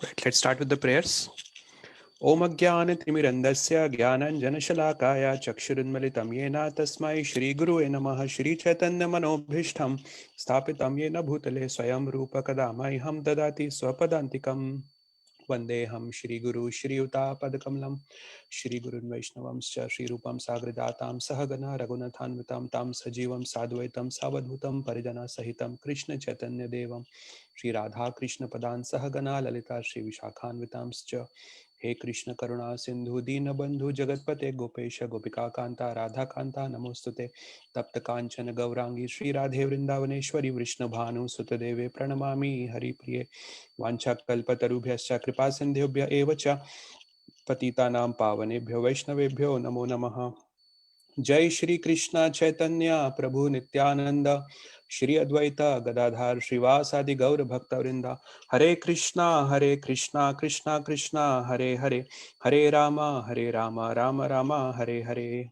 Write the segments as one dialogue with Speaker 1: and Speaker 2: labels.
Speaker 1: Right, let's start with the prayers. Om Ajnana Timirandasya Jnananjana Shalakaya Chakshurunmalitam Yena Tasmai Shri Guru Namaha Shri Chaitanya Manobhishtam Sthapitam Yena Bhutale Swayam Rupa Kadamaiham Dadati Swapadantikam Vandeham Shri Guru Shri Yuta Padakalam Shri Gurun Vaishnavamscha Shri Rupam Sagradatam Sahagana Raghunathanvitam Tam Sajivam Sadvaitam Savadhutam Parijana Sahitam Krishna Chaitanya Devam Shri Radha Krishna Padan Sahagana Lalita Shri Vishakhanvitamscha He Krishna Karuna Sindhu Dina Bandhu Jagatpate Gopesha Gopika Kanta Radha Kanta Namostute Tapta Kanchana Gaurangi Shri Radhe Vrindavaneshwari Vrishna Bhanu Sutadeve Pranamami Hari Priye Vancha Kalpatarubhyascha Kripa Sindhyobhya Evacha Patitanam Pavanebhyo Vaishnavebhyo Namo Namaha Jai Shri Krishna Chaitanya Prabhu Nityananda Shri Advaita Gadadhar Srivasadi Gaura Bhakta Vrinda Hare Krishna Krishna Krishna Hare Hare Hare Rama Rama Rama Hare Hare.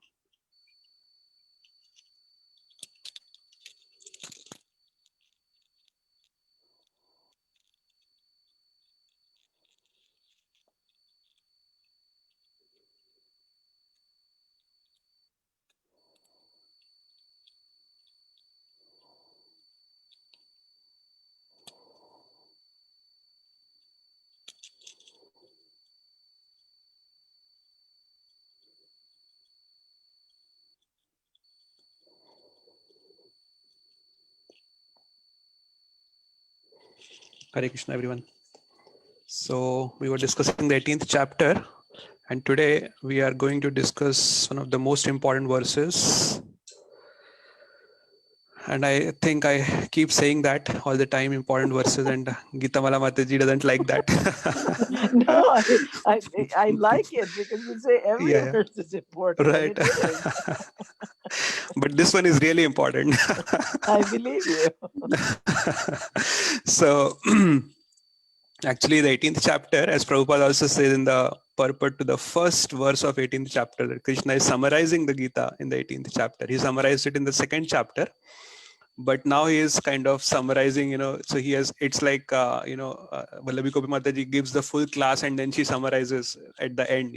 Speaker 1: Hare Krishna everyone. So we were discussing the 18th chapter, and today we are going to discuss one of the most important verses. And I think I keep saying that all the time, important verses, and Gita Mala Mataji doesn't like that.
Speaker 2: No, I like it because you say every verse is important.
Speaker 1: Right.
Speaker 2: And it is.
Speaker 1: But this one is really important.
Speaker 2: I believe you.
Speaker 1: So actually the 18th chapter, as Prabhupada also says in the purport to the first verse of 18th chapter, that Krishna is summarizing the Gita in the 18th chapter. He summarized it in the second chapter, but now he is kind of summarizing, so he has, it's like, Vallabhi Gopi Mataji gives the full class and then she summarizes at the end,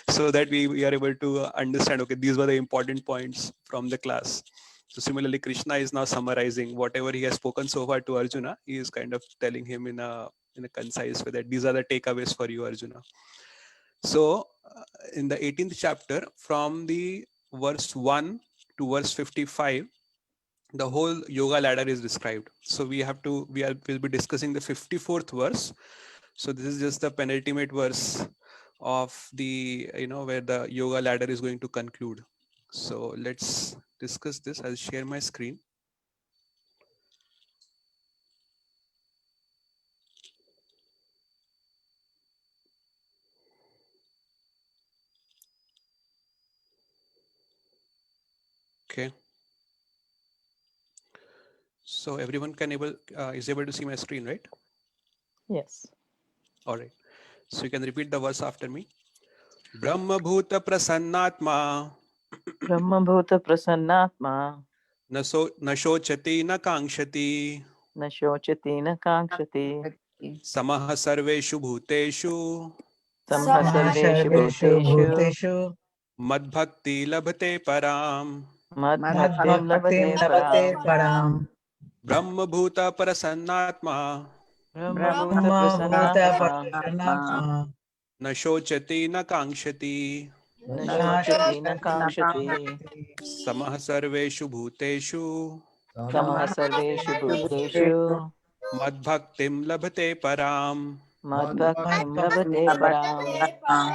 Speaker 1: so that we are able to understand, okay, these were the important points from the class. So similarly, Krishna is now summarizing whatever he has spoken so far to Arjuna. He is kind of telling him in a concise way that these are the takeaways for you, Arjuna. So in the 18th chapter, from the verse 1 to verse 55, the whole yoga ladder is described. So we'll be discussing the 54th verse. So this is just the penultimate verse of the, where the yoga ladder is going to conclude. So let's discuss this. I'll share my screen. Okay. So everyone is able to see my screen, right?
Speaker 2: Yes.
Speaker 1: All right. So you can repeat the verse after me. Brahma Bhuta Prasannatma.
Speaker 2: Brahma Bhuta Prasannatma.
Speaker 1: Na shochati na kankshati.
Speaker 2: Na shochati na kankshati.
Speaker 1: Samaha sarveshu bhuteshu.
Speaker 2: Samaha sarveshu bhuteshu.
Speaker 1: Madbhakti labhate param.
Speaker 2: Madbhaktim labhate param.
Speaker 1: Brahma Bhuta Prasannatma.
Speaker 2: Brahma Bhuta Prasannatma.
Speaker 1: Na shochati na kankshati.
Speaker 2: Na shochati na kankshati.
Speaker 1: Samaha sarveshu bhuteshu.
Speaker 2: Samaha sarveshu bhuteshu.
Speaker 1: Madbhaktim labhate param.
Speaker 2: Madbhaktim labhate param.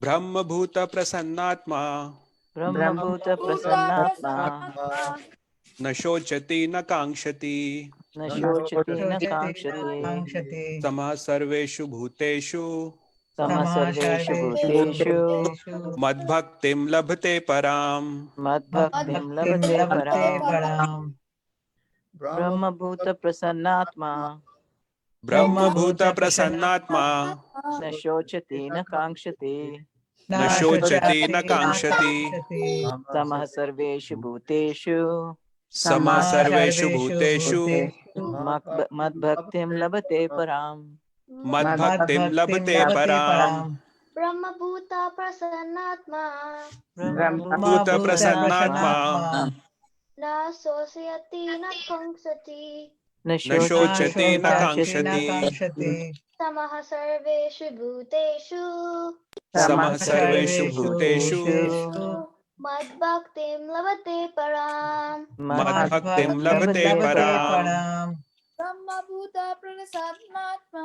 Speaker 1: Brahma Bhuta Prasannatma.
Speaker 2: Brahma Bhuta Prasannatma.
Speaker 1: Na shochati na kankshati.
Speaker 2: Na shochati na kankshati.
Speaker 1: Samaha sarveshu bhuteshu.
Speaker 2: Samaha sarveshu bhuteshu.
Speaker 1: Madbhaktim labhate param.
Speaker 2: Madbhaktim labhate param. Brahma Bhuta Prasannatma.
Speaker 1: Brahma Bhuta Prasannatma.
Speaker 2: Na shochati na kankshati.
Speaker 1: Na shochati na kankshati.
Speaker 2: Samaha sarveshu bhuteshu.
Speaker 1: Sama sarveshu bhuteshu.
Speaker 2: Madbhaktim labhate param.
Speaker 1: Madbhaktim labhate param.
Speaker 3: Brahma Bhuta Prasannatma.
Speaker 1: Brahma Bhuta prasannatma.
Speaker 3: Na sosyati na kangsati.
Speaker 1: Na shochati na kankshati.
Speaker 3: Tamaha sarveshu bhuteshu.
Speaker 1: Samah sarveshu bhuteshu.
Speaker 3: Madbhaktim labhate param.
Speaker 1: Madbhaktim labhate param.
Speaker 3: Brahma Bhuta Prasannatma.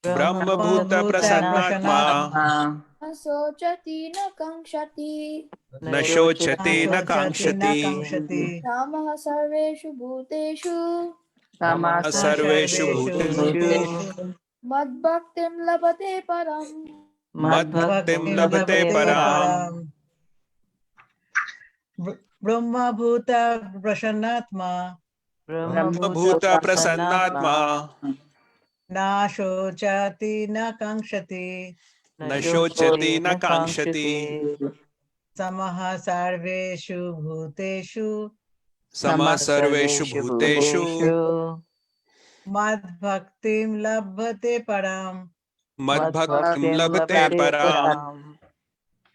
Speaker 1: Brahma Bhuta prasannatma.
Speaker 3: Na sochati na kankshati.
Speaker 1: Na shochati na kankshati.
Speaker 3: Tamaha sarveshu bhuteshu.
Speaker 1: Samah sarveshu bhuteshu.
Speaker 3: Madbhaktim labhate param.
Speaker 1: Madbhaktim labhate param.
Speaker 2: Brahma Bhuta Prasannatma.
Speaker 1: Brahma Bhuta prasannatma.
Speaker 2: Na shochati na kankshati.
Speaker 1: Na shochati na kankshati.
Speaker 2: Samaha sarveshu bhuteshu.
Speaker 1: Samah sarveshu bhuteshu.
Speaker 2: Madbhaktim labhate param.
Speaker 1: Madbhaktim labhate param.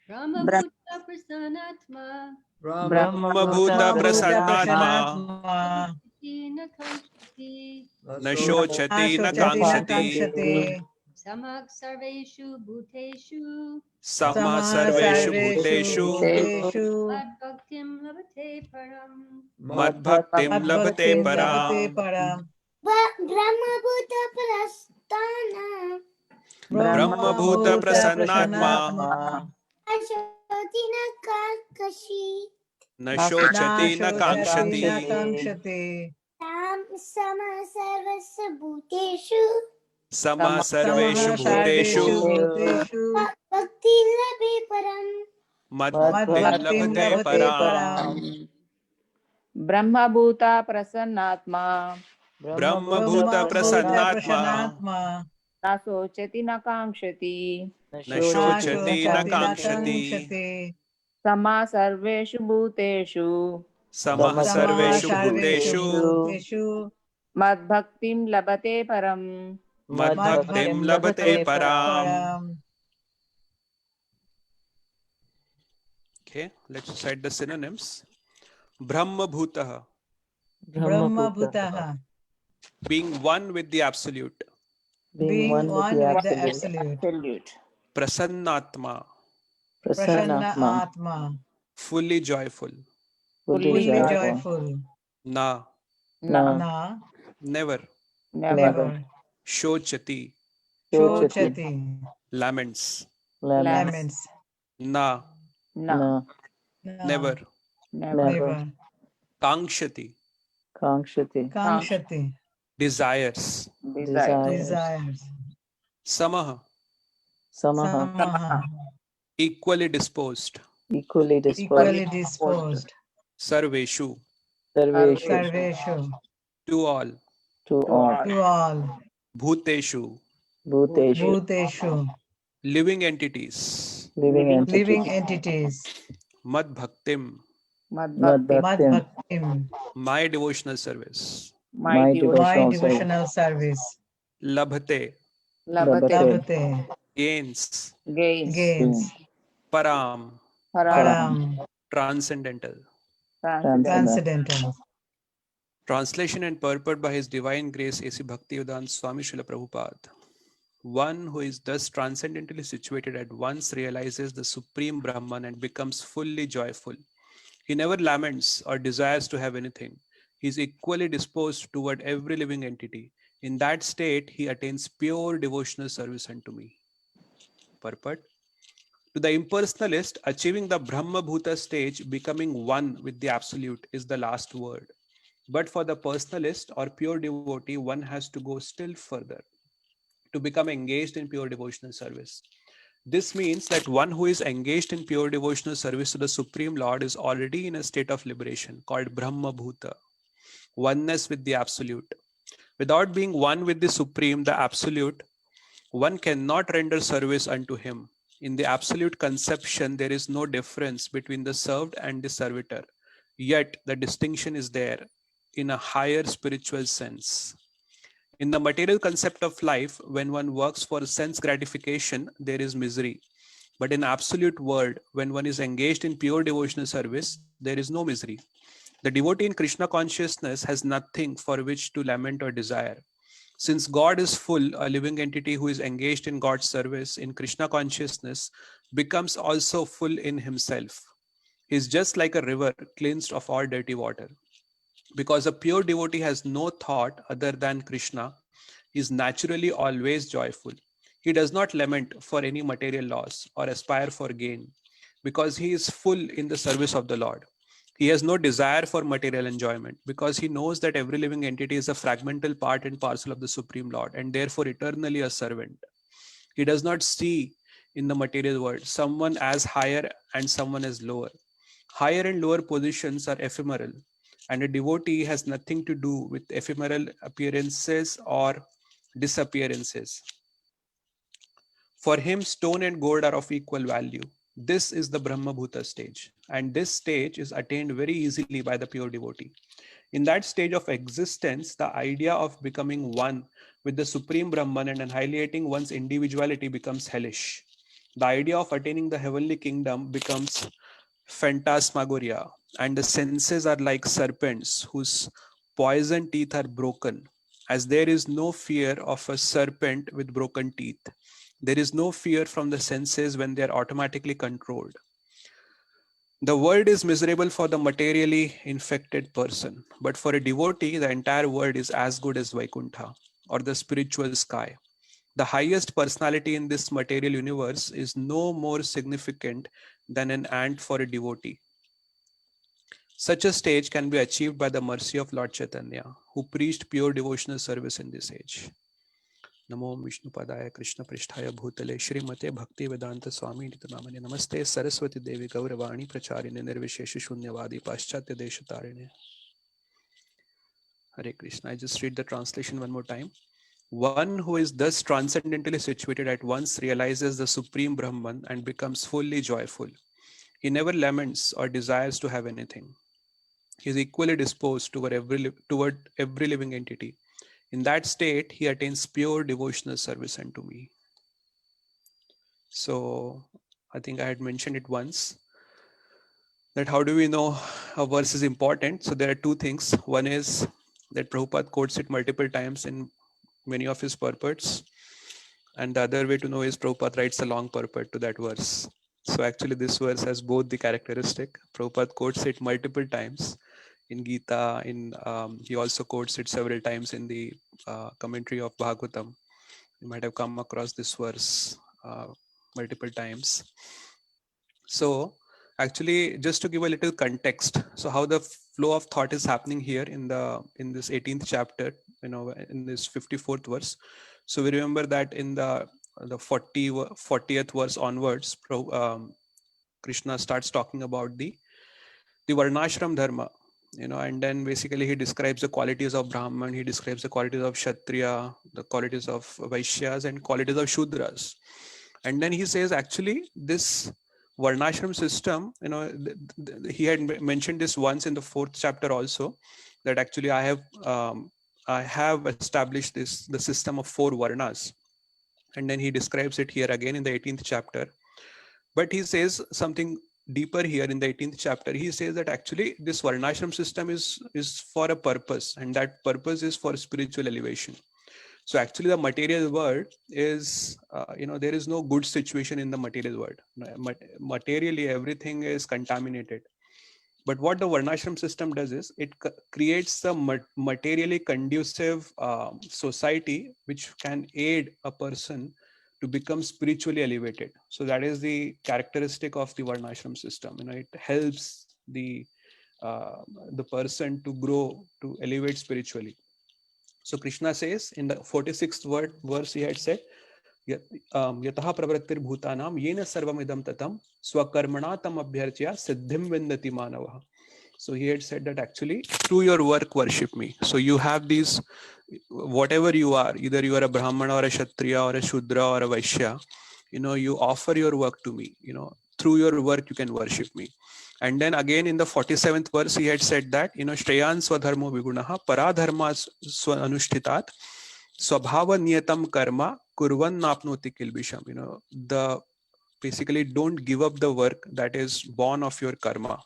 Speaker 3: Brahma Bhuta Prasannatma.
Speaker 1: Brahma Bhuta prasannatma.
Speaker 3: Na kankshati.
Speaker 1: Na shochati na kankshati.
Speaker 3: Samag sarveshu bhuteshu.
Speaker 1: Samah sarveshu bhuteshu.
Speaker 3: Madbhaktim labhate param.
Speaker 1: Madbhaktim labhate param.
Speaker 3: Brahma Bhuta Prasthana.
Speaker 1: Brahma Bhuta prasannatma.
Speaker 3: Ashoti na karkashi.
Speaker 1: Na shochati na kankshati.
Speaker 3: Sama sarvasya bhuteshu.
Speaker 1: Samah sarveshu bhuteshu.
Speaker 3: Bhakti labhe param.
Speaker 1: Madbhaktim labhate param.
Speaker 4: Brahma Bhuta Prasannatma.
Speaker 1: Brahma Bhuta prasannatma.
Speaker 4: Na sochati na kankshati.
Speaker 1: Na shochati na kankshati.
Speaker 4: Sama sarveshu bhuteshu.
Speaker 1: Samah sarveshu bhuteshu.
Speaker 4: Madbhaktim labhate param.
Speaker 1: Madbhaktim labhate param. Okay, let's recite the synonyms. Brahma Bhutaha,
Speaker 2: Brahma Bhutaha.
Speaker 1: being one with the Absolute.
Speaker 2: Being one with the Absolute.
Speaker 1: Prasannatma,
Speaker 2: Prasanna Atma.
Speaker 1: fully joyful.
Speaker 2: Fully joyful.
Speaker 1: Na,
Speaker 2: Na.
Speaker 1: never.
Speaker 2: Never.
Speaker 1: Shochati,
Speaker 2: Shochati.
Speaker 1: laments.
Speaker 2: Laments.
Speaker 1: Na, never.
Speaker 2: Never.
Speaker 1: Kankshati,
Speaker 2: Kankshati.
Speaker 1: desires.
Speaker 2: Desires.
Speaker 1: Samaha,
Speaker 2: Samaha.
Speaker 1: equally disposed.
Speaker 2: Equally disposed.
Speaker 1: Sarveshu,
Speaker 2: Sarveshu.
Speaker 1: to all.
Speaker 2: To all.
Speaker 1: Bhuteshu,
Speaker 2: Bhuteshu.
Speaker 1: living entities.
Speaker 2: Living entities.
Speaker 1: Madbhaktim,
Speaker 2: Madbhaktim.
Speaker 1: my devotional service.
Speaker 2: My devotional service.
Speaker 1: Labhate,
Speaker 2: Labhate.
Speaker 1: gains.
Speaker 2: Gains.
Speaker 1: Param,
Speaker 2: Param.
Speaker 1: transcendental.
Speaker 2: Transcendental.
Speaker 1: Translation and purport by His Divine Grace A.C. Bhaktivedanta Swami Srila Prabhupada. One who is thus transcendently situated at once realizes the Supreme Brahman and becomes fully joyful. He never laments or desires to have anything. He is equally disposed toward every living entity. In that state, he attains pure devotional service unto me. Purport. To the impersonalist, achieving the Brahma Bhuta stage, becoming one with the Absolute, is the last word. But for the personalist or pure devotee, one has to go still further to become engaged in pure devotional service. This means that one who is engaged in pure devotional service to the Supreme Lord is already in a state of liberation called Brahma Bhuta, oneness with the Absolute. Without being one with the Supreme, the Absolute, one cannot render service unto Him. In the Absolute conception, there is no difference between the served and the servitor. Yet, the distinction is there in a higher spiritual sense. In the material concept of life, when one works for sense gratification, there is misery. But in absolute world, when one is engaged in pure devotional service, there is no misery. The devotee in Krishna consciousness has nothing for which to lament or desire. Since God is full, a living entity who is engaged in God's service in Krishna consciousness becomes also full in himself. He is just like a river cleansed of all dirty water. Because a pure devotee has no thought other than Krishna, he is naturally always joyful. He does not lament for any material loss or aspire for gain, because he is full in the service of the Lord. He has no desire for material enjoyment, because he knows that every living entity is a fragmental part and parcel of the Supreme Lord, and therefore eternally a servant. He does not see in the material world someone as higher and someone as lower. Higher and lower positions are ephemeral, and a devotee has nothing to do with ephemeral appearances or disappearances. For him, stone and gold are of equal value. This is the Brahma Bhuta stage, and this stage is attained very easily by the pure devotee. In that stage of existence, the idea of becoming one with the Supreme Brahman and annihilating one's individuality becomes hellish. The idea of attaining the heavenly kingdom becomes phantasmagoria, and the senses are like serpents whose poison teeth are broken. As there is no fear of a serpent with broken teeth, there is no fear from the senses when they are automatically controlled. The world is miserable for the materially infected person, but for a devotee, the entire world is as good as Vaikuntha, or the spiritual sky. The highest personality in this material universe is no more significant than an ant for a devotee. Such a stage can be achieved by the mercy of Lord Chaitanya, who preached pure devotional service in this age. Namo Vishnu Padaya Krishna Pristhaya Bhutale Shrimate Bhakti Vedanta Swami Nitanamane Namaste Saraswati Devi Gauravani Pracharine Nirvishesha Shunyavadi Paschatya Deshatarine. Hare Krishna. I just read the translation one more time. One who is thus transcendently situated at once realizes the Supreme Brahman and becomes fully joyful. He never laments or desires to have anything. He is equally disposed toward every living entity. In that state, he attains pure devotional service unto me. So, I think I had mentioned it once, that how do we know a verse is important? So there are two things. One is that Prabhupada quotes it multiple times in many of his purports. And the other way to know is Prabhupada writes a long purport to that verse. So actually this verse has both the characteristic. Prabhupada quotes it multiple times in Gita. He also quotes it several times in the commentary of Bhagavatam. You might have come across this verse multiple times. So actually, just to give a little context, so how the flow of thought is happening here in this 18th chapter, in this 54th verse. So we remember that in the 40th verse onwards, Krishna starts talking about the Varnashram dharma, and then basically he describes the qualities of Brahman, he describes the qualities of Kshatriya, the qualities of Vaishyas, and qualities of Shudras. And then he says, actually, this Varnashram system, he had mentioned this once in the 4th chapter also, that actually I have established the system of 4 Varnas. And then he describes it here again in the 18th chapter. But he says something deeper here in the 18th chapter. He says that actually this Varnashram system is for a purpose, and that purpose is for spiritual elevation. So actually the material world is, there is no good situation in the material world. Materially, everything is contaminated. But what the Varnashram system does is it creates a materially conducive society which can aid a person to become spiritually elevated. So that is the characteristic of the Varnashram system. It helps the person to grow, to elevate spiritually. So Krishna says in the 46th verse, he had said, Yataha pravrittir bhutanam yena sarvamidam tatam swakarmana tam abhyarchya siddhim vindati manavaha. So he had said that actually through your work worship me. So you have these, whatever you are, either you are a Brahmana or a Kshatriya or a Shudra or a Vaishya, you offer your work to me. Through your work you can worship me. And then again in the 47th verse, he had said that, Shreyan swadharmo vigunaha paradharma swanushtitat Swabhava niyatam karma kurvan napnoti kilbisham. The basically don't give up the work that is born of your karma.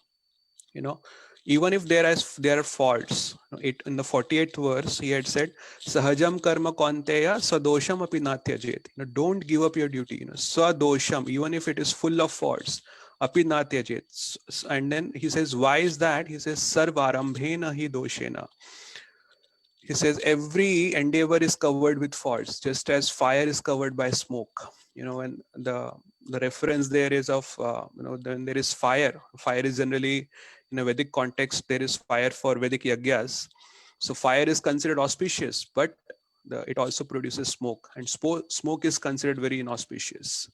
Speaker 1: Even if there are faults. In the 48th verse, he had said, Sahajam karma konteya sadosham api natyajet. Don't give up your duty. Sadosham, even if it is full of faults, api natyajet. And then he says, why is that? He says, sarvarambhena hi doshena. He says every endeavor is covered with faults, just as fire is covered by smoke. And the reference there is of then there is fire. Fire is generally, in a Vedic context, there is fire for Vedic yagyas. So fire is considered auspicious, but it also produces smoke, and smoke is considered very inauspicious.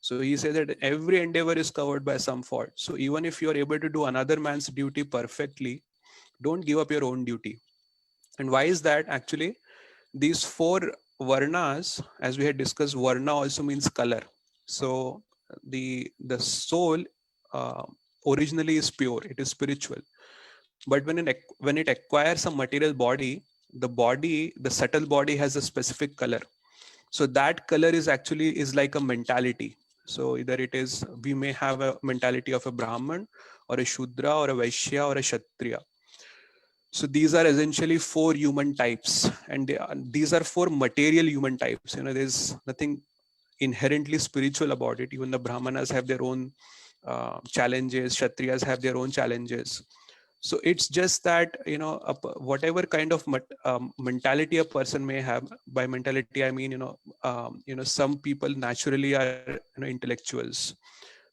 Speaker 1: So he says that every endeavor is covered by some fault. So even if you are able to do another man's duty perfectly, don't give up your own duty. And why is that? Actually, these four varnas, as we had discussed, varna also means color. So the soul originally is pure, it is spiritual. But when it acquires a material body, the subtle body has a specific color. So that color is like a mentality. So either we may have a mentality of a Brahman or a Shudra or a Vaishya or a Kshatriya. So these are essentially four human types, and these are four material human types. There's nothing inherently spiritual about it. Even the Brahmanas have their own challenges, Kshatriyas have their own challenges. So it's just that, whatever kind of mentality a person may have. By mentality, I mean, some people naturally are intellectuals.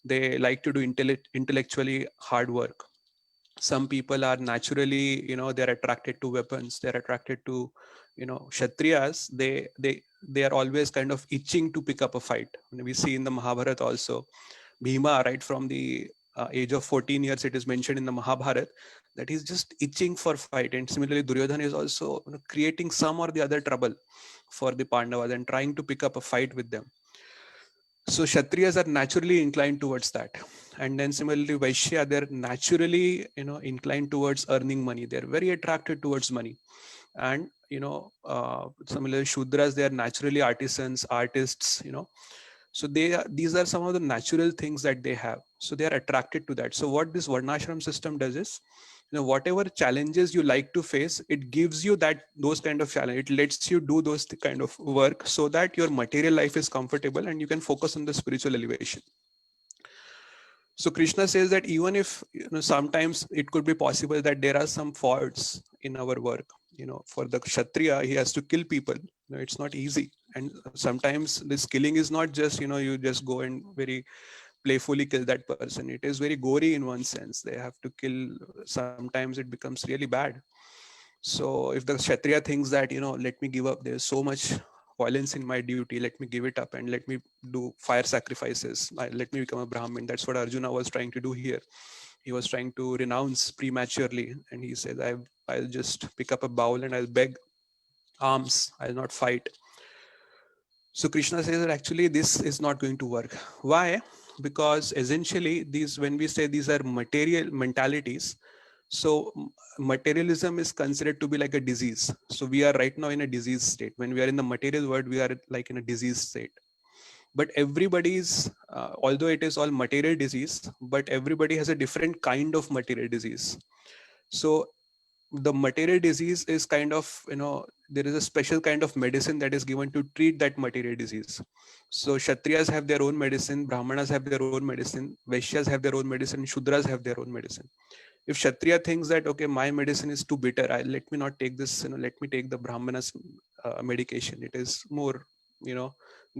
Speaker 1: They like to do intellectually hard work. Some people are naturally, they're attracted to weapons, they're attracted to, Kshatriyas. They are always kind of itching to pick up a fight. We see in the Mahabharata also, Bhima, right from the age of 14 years, it is mentioned in the Mahabharata that he's just itching for fight. And similarly, Duryodhana is also creating some or the other trouble for the Pandavas and trying to pick up a fight with them. So Kshatriyas are naturally inclined towards that. And then similarly, Vaishya, they're naturally, inclined towards earning money. They're very attracted towards money. And, similarly, Shudras, they are naturally artisans, artists, So these are some of the natural things that they have. So they are attracted to that. So what this Varnashram system does is, whatever challenges you like to face, it gives you those kind of challenge. It lets you do those kind of work so that your material life is comfortable and you can focus on the spiritual elevation. So Krishna says that even if sometimes it could be possible that there are some faults in our work. For the Kshatriya, he has to kill people. It's not easy. And sometimes this killing is not just, you just go and very playfully kill that person. It is very gory in one sense. They have to kill. Sometimes it becomes really bad. So if the Kshatriya thinks that, let me give up, there's so much violence in my duty, let me give it up and let me do fire sacrifices. Let me become a Brahmin. That's what Arjuna was trying to do here. He was trying to renounce prematurely. And he says, I'll just pick up a bowl and I'll beg alms. I'll not fight. So Krishna says that actually this is not going to work. Why? Because essentially when we say these are material mentalities, so materialism is considered to be like a disease. So we are right now in a disease state. When we are in the material world, we are like in a disease state. But everybody's, although it is all material disease, but everybody has a different kind of material disease. So the material disease is kind of, there is a special kind of medicine that is given to treat that material disease. So Kshatriyas have their own medicine, Brahmanas have their own medicine, Vaishyas have their own medicine, Shudras have their own medicine. If Kshatriya thinks that, okay, my medicine is too bitter, let me not take this, let me take the Brahmanas medication. It is more,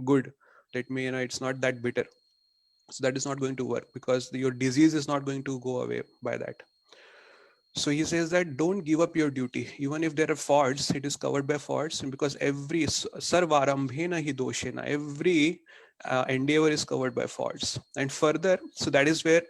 Speaker 1: good. Let me, it's not that bitter. So that is not going to work because your disease is not going to go away by that. So he says that don't give up your duty. Even if there are faults, it is covered by faults, because every sarvarambhena hi doshena, every endeavor is covered by faults. And further, so that is where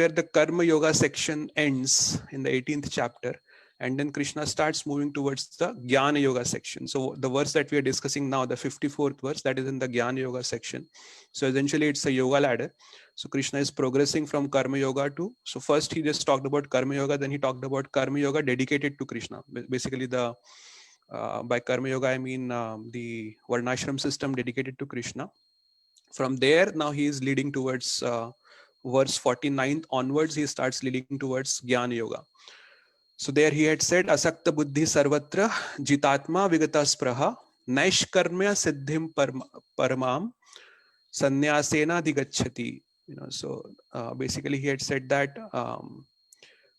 Speaker 1: the Karma Yoga section ends in the 18th chapter. And then Krishna starts moving towards the Jnana Yoga section. So the verse that we are discussing now, the 54th verse, that is in the Jnana Yoga section. So essentially it's a yoga ladder. So Krishna is progressing from Karma Yoga so first he just talked about Karma Yoga, then he talked about Karma Yoga dedicated to Krishna. Basically the By Karma Yoga, I mean the Varnashram system dedicated to Krishna. From there, now he is leading towards verse 49th onwards, he starts leading towards Jnana Yoga. So there he had said, Asakta Buddhi Sarvatra Jitatma Vigata Spraha Naishkarmya Siddhim Paramam Sanyasena Digachati. So basically he had said that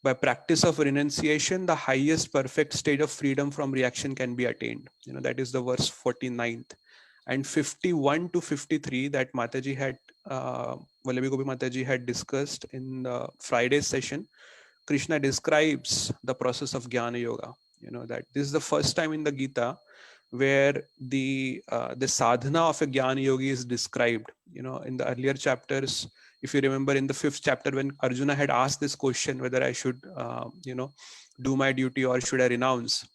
Speaker 1: by practice of renunciation, the highest perfect state of freedom from reaction can be attained. That is the verse 49th. And 51 to 53 that Mataji had, Vallabi Gopi Mataji had discussed in the Friday session, Krishna describes the process of Jnana Yoga. That this is the first time in the Gita where the sadhana of a Jnana Yogi is described. In the earlier chapters, if you remember in the 5th chapter when Arjuna had asked this question whether I should, do my duty or should I renounce.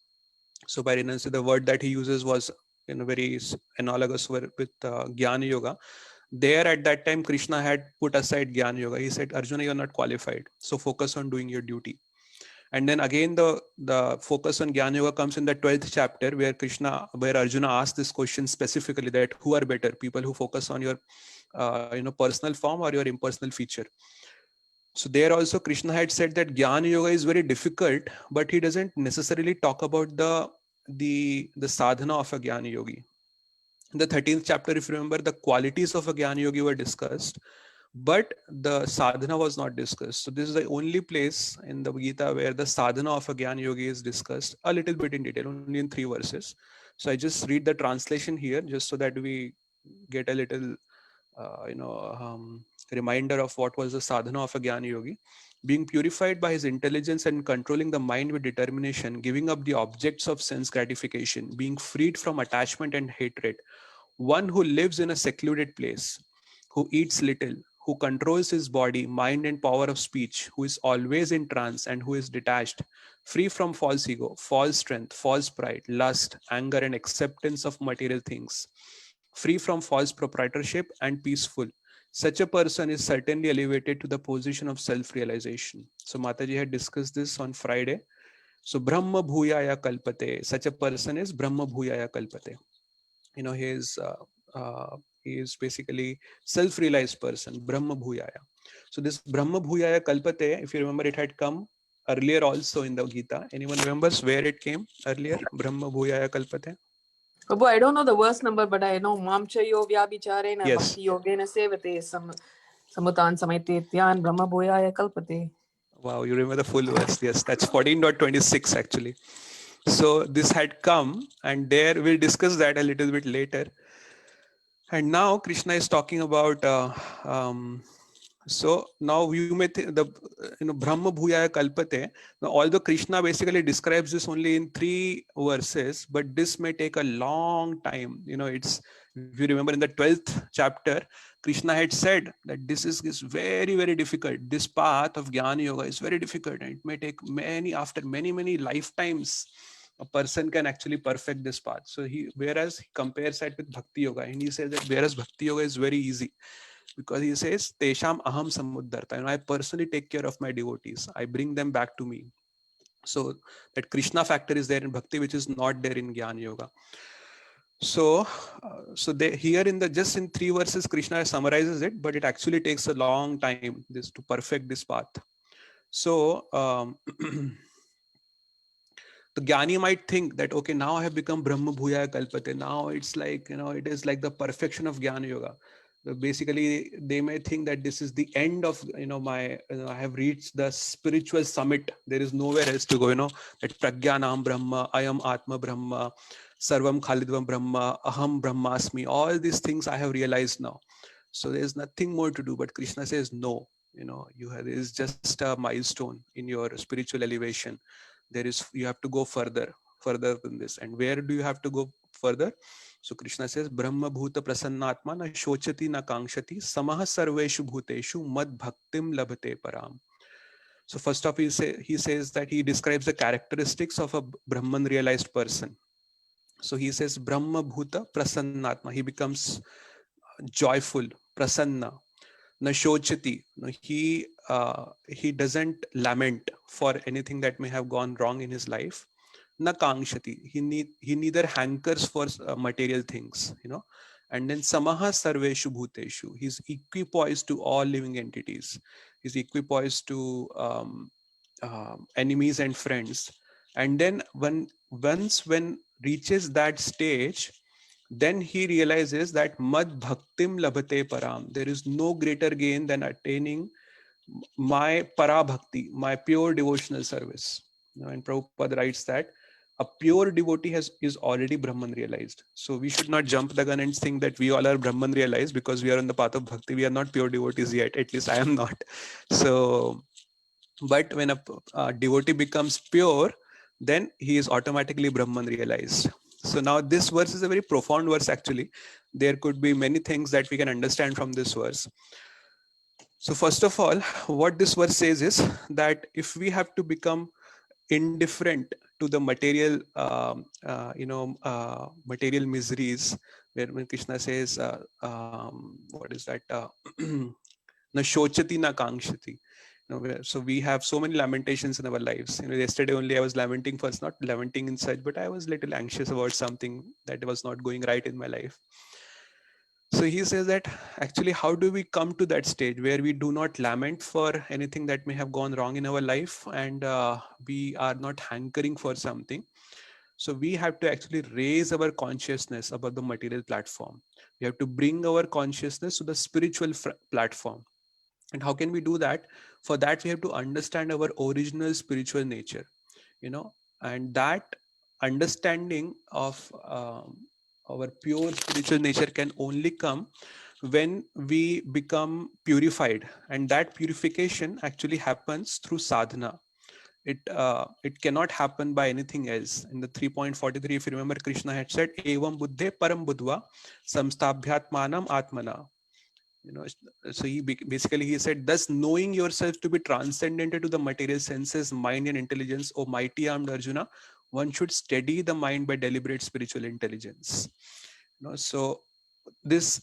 Speaker 1: So by renounce, the word that he uses was very analogous with Jnana Yoga. There at that time, Krishna had put aside Jnana Yoga. He said, Arjuna, you're not qualified. So focus on doing your duty. And then again, the focus on Jnana Yoga comes in the 12th chapter where Arjuna asked this question specifically, that who are better, people who focus on your personal form or your impersonal feature. So there also Krishna had said that Jnana Yoga is very difficult, but he doesn't necessarily talk about the sadhana of a Jnana Yogi. In the 13th chapter, if you remember, the qualities of a Jnana Yogi were discussed, but the sadhana was not discussed. So this is the only place in the Gita where the sadhana of a Jnana Yogi is discussed a little bit in detail, only in 3 verses. So I just read the translation here just so that we get a little reminder of what was the sadhana of a Jnana Yogi. Being purified by his intelligence and controlling the mind with determination, giving up the objects of sense gratification, being freed from attachment and hatred, one who lives in a secluded place, who eats little, who controls his body, mind and power of speech, who is always in trance and who is detached, free from false ego, false strength, false pride, lust, anger and acceptance of material things, free from false proprietorship and peaceful. Such a person is certainly elevated to the position of self-realization. So Mataji had discussed this on Friday. So Brahma Bhuyaya Kalpate. Such a person is Brahma Bhuyaya Kalpate. He is basically self-realized person, Brahma Bhuyaya. So this Brahma Bhuyaya Kalpate, if you remember, it had come earlier also in the Gita. Anyone remembers where it came earlier? Brahma Bhuyaya Kalpate.
Speaker 2: Prabhu, I don't know the verse number, but I know Mamcha Yo Vyabhicharena
Speaker 1: Yes.
Speaker 2: Bhakti Yogena Sevate Samutan Samaityan Brahma Bhuyaya Kalpate.
Speaker 1: Wow, you remember the full verse. Yes, that's 14.26 actually. So this had come, and there we'll discuss that a little bit later. And now Krishna is talking about so now you may think the Brahma Bhuyaya Kalpate. Now, although Krishna basically describes this only in 3 verses, but this may take a long time. It's, if you remember in the 12th chapter, Krishna had said that this is very, very difficult. This path of Jnana Yoga is very difficult, and it may take after many lifetimes a person can actually perfect this path. So whereas he compares that with Bhakti Yoga, and he says that whereas Bhakti Yoga is very easy, because he says, Tesham aham samuddarta. I personally take care of my devotees. I bring them back to me. So that Krishna factor is there in Bhakti, which is not there in Jnana Yoga. So, here in just in 3 verses, Krishna summarizes it, but it actually takes a long time to perfect this path. So, the Jnani might think that, okay, now I have become Brahma Bhuyaya Kalpate. Now it's like, it is like the perfection of Jnana Yoga. Basically, they may think that this is the end of, I have reached the spiritual summit. There is nowhere else to go, that Pragyanam Brahma, Ayam Atma Brahma, Sarvam Khalidvam Brahma, Aham Brahmasmi. All these things I have realized now. So there's nothing more to do. But Krishna says, no, there is just a milestone in your spiritual elevation. You have to go further than this. And where do you have to go further? So Krishna says, Brahma Bhuta Prasannatma na shochati na kangshati samaha sarveshu bhuteshu mad bhaktim labhate param. So first off, he says that he describes the characteristics of a Brahman realized person. So he says, Brahma Bhuta Prasannatma. He becomes joyful, prasanna. Na shochati. He doesn't lament for anything that may have gone wrong in his life. na kangshati. He neither hankers for material things, And then samaha sarveshu bhuteshu. He's equipoised to all living entities. He's equipoised to enemies and friends. And then when reaches that stage, then he realizes that mad bhaktim labhate param. There is no greater gain than attaining my para bhakti, my pure devotional service. And Prabhupada writes that a pure devotee is already Brahman realized. So we should not jump the gun and think that we all are Brahman realized because we are on the path of bhakti. We are not pure devotees yet. At least I am not. So, but when a devotee becomes pure, then he is automatically Brahman realized. So now this verse is a very profound verse actually. There could be many things that we can understand from this verse. So first of all, what this verse says is that if we have to become indifferent to the material, material miseries, where when Krishna says, what is that? Na shochati na kangshati. So we have so many lamentations in our lives. Yesterday only I was lamenting first, not lamenting inside, but I was a little anxious about something that was not going right in my life. So he says that actually, how do we come to that stage where we do not lament for anything that may have gone wrong in our life, and we are not hankering for something? So we have to actually raise our consciousness above the material platform. We have to bring our consciousness to the spiritual platform. And how can we do that? For that, we have to understand our original spiritual nature, and that understanding of our pure spiritual nature can only come when we become purified, and that purification actually happens through sadhana. It cannot happen by anything else. In the 3.43, if you remember, Krishna had said, "Evam buddhe param buddhva samstabhyatmanam atmana." So basically he said, thus knowing yourself to be transcendental to the material senses, mind and intelligence, O mighty armed Arjuna, one should steady the mind by deliberate spiritual intelligence. So this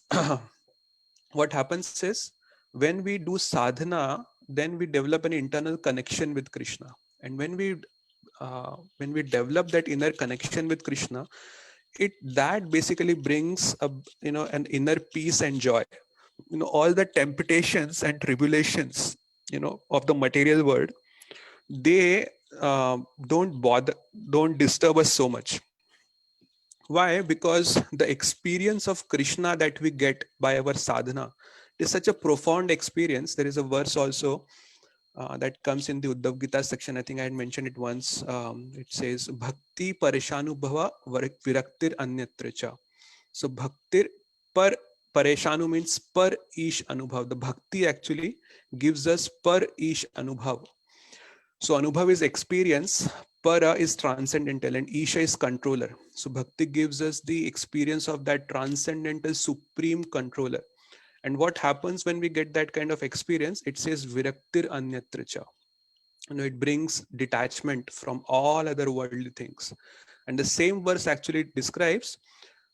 Speaker 1: what happens is, when we do sadhana, then we develop an internal connection with Krishna. And when we develop that inner connection with Krishna, that basically brings an inner peace and joy. All the temptations and tribulations of the material world, they don't disturb us so much. Why? Because the experience of Krishna that we get by our sadhana is such a profound experience. There is a verse also that comes in the Uddhav Gita section. I think I had mentioned it once. It says, Bhakti pareshanubhava viraktir anyatra cha. So bhaktir pareshanu means par ish anubhav. The bhakti actually gives us par ish anubhav. So anubhav is experience, para is transcendental, and isha is controller. So bhakti gives us the experience of that transcendental supreme controller. And what happens when we get that kind of experience? It says viraktir anyatra cha. It brings detachment from all other worldly things. And the same verse actually describes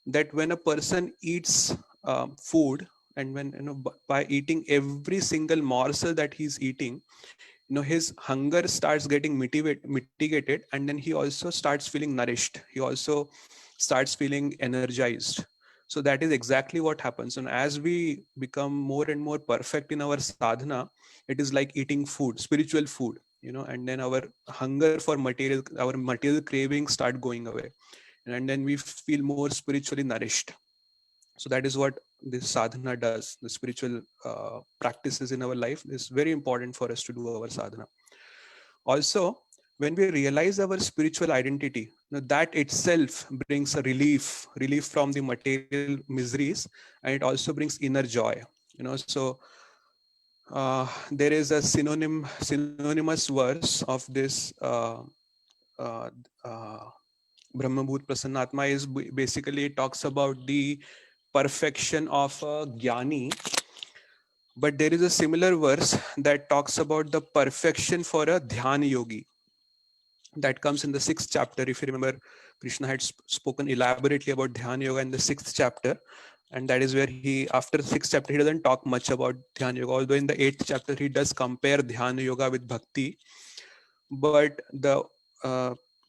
Speaker 1: that when a person eats food, and when by eating every single morsel that he's eating, his hunger starts getting mitigated, and then he also starts feeling nourished. He also starts feeling energized. So that is exactly what happens. And as we become more and more perfect in our sadhana, it is like eating food, spiritual food, and then our hunger for our material cravings start going away. And then we feel more spiritually nourished. So that is what this sadhana does. The spiritual practices in our life is very important for us to do our sadhana. Also, when we realize our spiritual identity, that itself brings a relief from the material miseries, and it also brings inner joy. So there is a synonymous verse of this Brahma Bhuta Prasannatma is basically, it talks about the perfection of a jnani. But there is a similar verse that talks about the perfection for a dhyana yogi. That comes in the 6th chapter. If you remember, Krishna had spoken elaborately about dhyana yoga in the 6th chapter. And that is where after the 6th chapter, he doesn't talk much about dhyana yoga. Although in the 8th chapter, he does compare dhyana yoga with bhakti. But the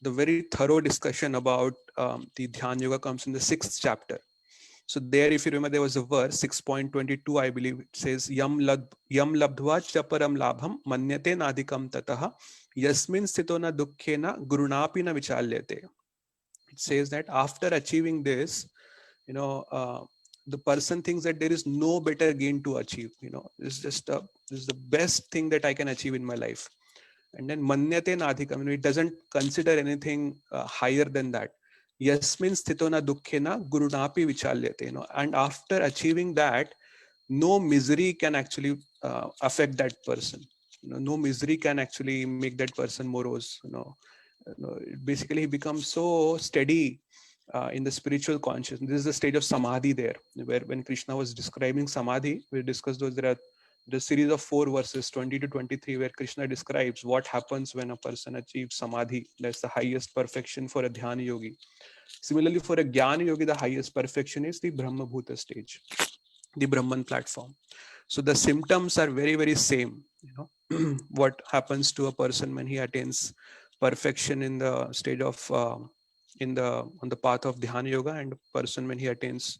Speaker 1: the very thorough discussion about the Dhyan Yoga comes in the 6th chapter. So there, if you remember, there was a verse 6.22, I believe. It says, Yam labdhva chaparam labham manyate nadikam tataha yasmin sthito na dukkhena gurunapi na vichalyate. It says that after achieving this, the person thinks that there is no better gain to achieve. This is the best thing that I can achieve in my life. And then manyate nadhikam, it doesn't consider anything higher than that. Yasmin sthito na dukkhena gurunapi vichalyate. And after achieving that, no misery can actually affect that person. No misery can actually make that person morose. Basically he becomes so steady in the spiritual consciousness. This is the stage of samadhi there, where when Krishna was describing samadhi, we discussed those. There are the series of 4 verses 20 to 23 where Krishna describes what happens when a person achieves samadhi. That's the highest perfection for a dhyana yogi. Similarly, for a jnana yogi, the highest perfection is the Brahma Bhuta stage, the Brahman platform. So the symptoms are very, very same. What happens to a person when he attains perfection in the stage of on the path of Dhyana Yoga, and a person when he attains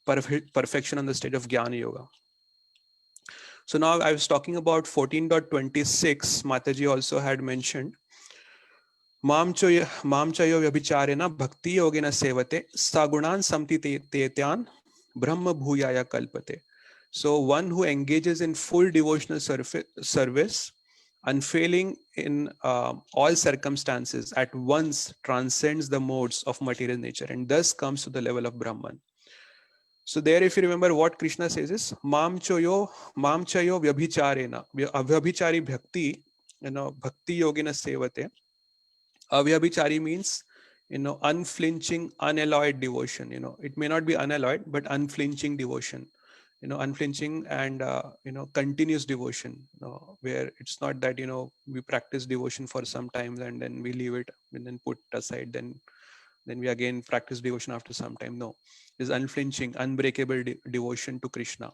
Speaker 1: perfection on the stage of Jnana Yoga. So now I was talking about 14.26. Mataji also had mentioned Mam chayo vyabhicharena bhakti yogena sevate sagunan samti tetyan brahma bhuyaya kalpate. So one who engages in full devotional service, unfailing in all circumstances, at once transcends the modes of material nature and thus comes to the level of Brahman. So there, if you remember, what Krishna says is Mam chayo vyabhicharena, avyabhichari bhakti, bhakti yogena sevate. Avyabhichari means, unflinching, unalloyed devotion. It may not be unalloyed, but unflinching devotion. Unflinching and continuous devotion. Where it's not that we practice devotion for some time and then we leave it and then put aside, then we again practice devotion after some time. No, it's unflinching, unbreakable devotion to Krishna.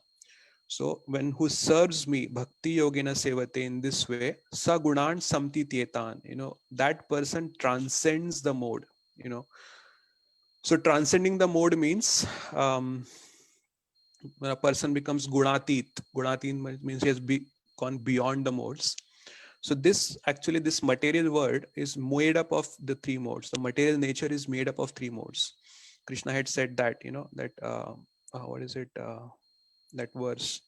Speaker 1: So when who serves me, bhakti yogena sevate, in this way, sa gunan samti tietan, that person transcends the mode. So transcending the mode means when a person becomes gunatit. Gunatit means he has gone beyond the modes. So this material world is made up of the 3 modes. The material nature is made up of 3 modes. Krishna had said that, that what is it? That verse.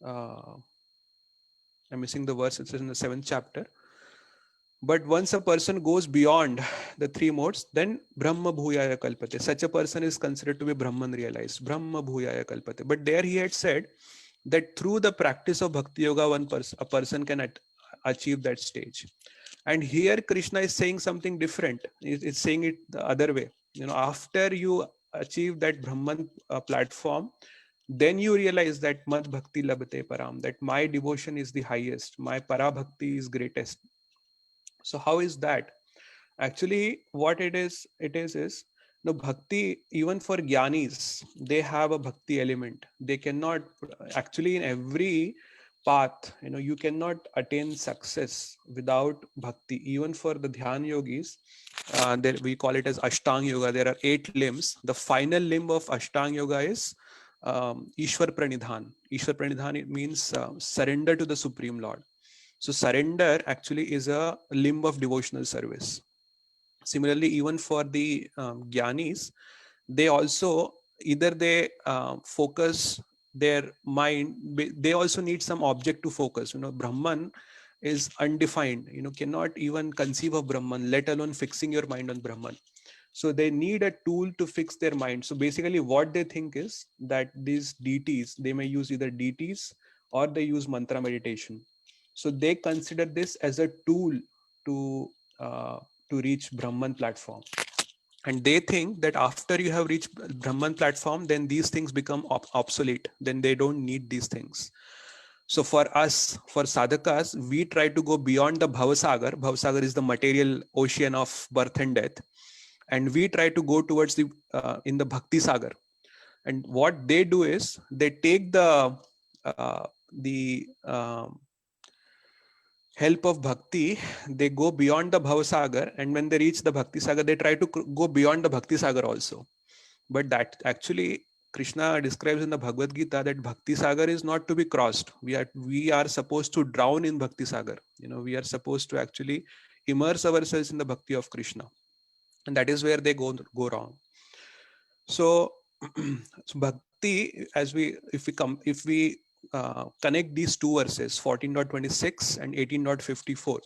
Speaker 1: I'm missing the verse. It's in the 7th chapter. But once a person goes beyond the 3 modes, then Brahma Bhuyaya Kalpate. Such a person is considered to be Brahman realized. Brahma Bhuyaya Kalpate. But there he had said that through the practice of Bhakti Yoga, a person can achieve that stage. And here Krishna is saying something different. It's saying it the other way. After you achieve that Brahman platform, then you realize that Mad Bhakti Labate Param, that my devotion is the highest, my Para Bhakti is greatest. So how is that? Actually, what it is bhakti, even for jnanis, they have a bhakti element. They cannot, actually in every path, you cannot attain success without bhakti. Even for the dhyan yogis, there we call it as Ashtang Yoga. There are 8 limbs. The final limb of Ashtang Yoga is Ishwar Pranidhan. Ishwar Pranidhan, it means surrender to the Supreme Lord. So surrender actually is a limb of devotional service. Similarly, even for the jnanis, they also either they focus their mind. They also need some object to focus. Brahman is undefined. Cannot even conceive of Brahman, let alone fixing your mind on Brahman. So they need a tool to fix their mind. So basically what they think is that these deities, they may use either deities or they use mantra meditation. So they consider this as a tool to reach Brahman platform. And they think that after you have reached Brahman platform, then these things become obsolete. Then they don't need these things. So for us, for sadhakas, we try to go beyond the Bhavasagar. Bhavasagar is the material ocean of birth and death. And we try to go towards the in the Bhakti Sagar. And what they do is they take the help of bhakti, they go beyond the bhavasagar, and when they reach the bhakti sagar, they try to go beyond the bhakti sagar also. But that actually Krishna describes in the Bhagavad Gita that bhakti sagar is not to be crossed. We are supposed to drown in bhakti sagar. We are supposed to actually immerse ourselves in the bhakti of Krishna, and that is where they go wrong. So, so bhakti, if we connect these two verses, 14.26 and 18.54.